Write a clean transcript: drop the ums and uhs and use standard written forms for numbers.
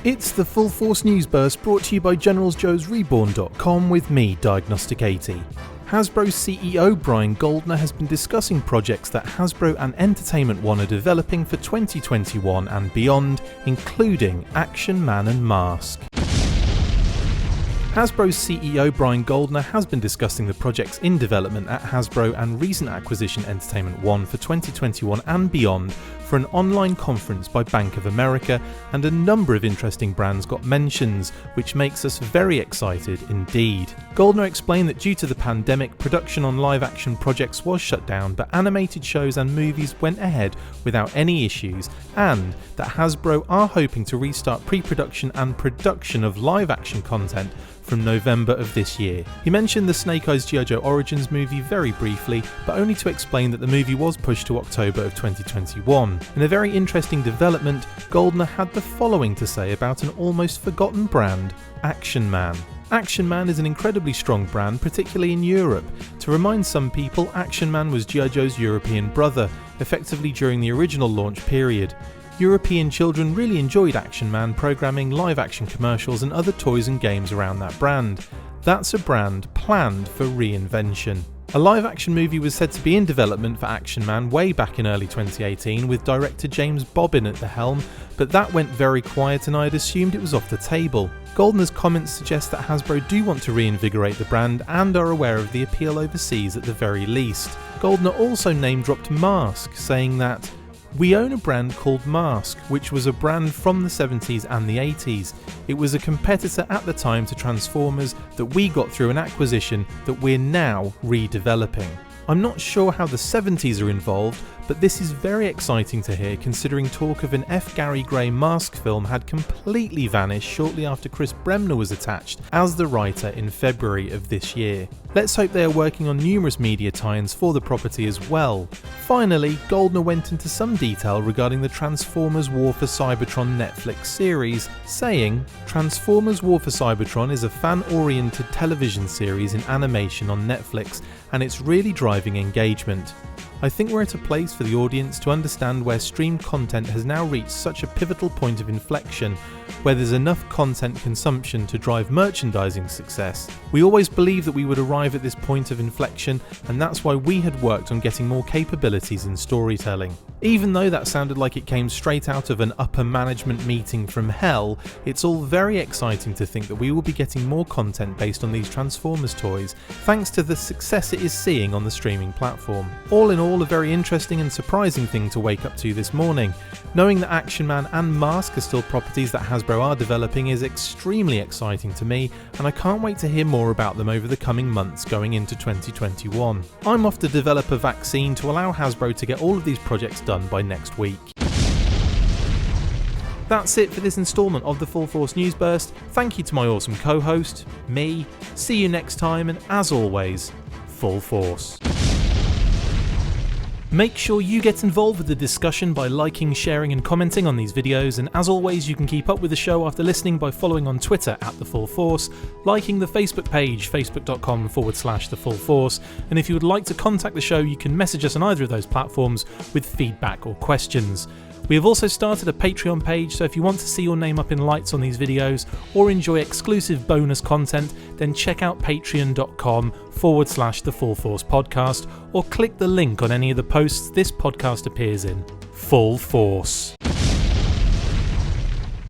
It's the Full Force News Burst brought to you by GeneralsJoes Reborn.com with me, Diagnostic 80. Hasbro CEO Brian Goldner has been discussing projects that Hasbro and Entertainment One are developing for 2021 and beyond, including Action Man and Mask. Hasbro's CEO Brian Goldner has been discussing the projects in development at Hasbro and recent acquisition Entertainment One for 2021 and beyond for an online conference by Bank of America, and a number of interesting brands got mentions, which makes us very excited indeed. Goldner explained that due to the pandemic, production on live-action projects was shut down, but animated shows and movies went ahead without any issues, and that Hasbro are hoping to restart pre-production and production of live-action content from November of this year. He mentioned the Snake Eyes G.I. Joe Origins movie very briefly, but only to explain that the movie was pushed to October of 2021. In a very interesting development, Goldner had the following to say about an almost forgotten brand, Action Man. Action Man is an incredibly strong brand, particularly in Europe. To remind some people, Action Man was G.I. Joe's European brother, effectively during the original launch period. European children really enjoyed Action Man programming, live-action commercials and other toys and games around that brand. That's a brand planned for reinvention. A live-action movie was said to be in development for Action Man way back in early 2018 with director James Bobin at the helm, but that went very quiet and I had assumed it was off the table. Goldner's comments suggest that Hasbro do want to reinvigorate the brand and are aware of the appeal overseas at the very least. Goldner also name-dropped Mask, saying that "We own a brand called Mask, which was a brand from the 70s and the 80s. It was a competitor at the time to Transformers that we got through an acquisition that we're now redeveloping." I'm not sure how the 70s are involved, but this is very exciting to hear considering talk of an F. Gary Gray Mask film had completely vanished shortly after Chris Bremner was attached as the writer in February of this year. Let's hope they are working on numerous media tie-ins for the property as well. Finally, Goldner went into some detail regarding the Transformers War for Cybertron Netflix series, saying, "Transformers War for Cybertron is a fan-oriented television series in animation on Netflix, and it's really driving engagement. I think we're at a place for the audience to understand where streamed content has now reached such a pivotal point of inflection, where there's enough content consumption to drive merchandising success. We always believed that we would arrive at this point of inflection, and that's why we had worked on getting more capabilities in storytelling." Even though that sounded like it came straight out of an upper management meeting from hell, it's all very exciting to think that we will be getting more content based on these Transformers toys, thanks to the success it is seeing on the streaming platform. All in all, a very interesting and surprising thing to wake up to this morning. Knowing that Action Man and Mask are still properties that Hasbro are developing is extremely exciting to me, and I can't wait to hear more about them over the coming months going into 2021. I'm off to develop a vaccine to allow Hasbro to get all of these projects done by next week. That's it for this instalment of the Full Force News Burst. Thank you to my awesome co-host, me. See you next time, and as always, Full Force. Make sure you get involved with the discussion by liking, sharing and commenting on these videos, and as always you can keep up with the show after listening by following on Twitter @TheFullForce, liking the Facebook page facebook.com/TheFullForce, and if you would like to contact the show you can message us on either of those platforms with feedback or questions. We have also started a Patreon page, so if you want to see your name up in lights on these videos or enjoy exclusive bonus content, then check out patreon.com/TheFullForce podcast or click the link on any of the posts this podcast appears in. Full Force.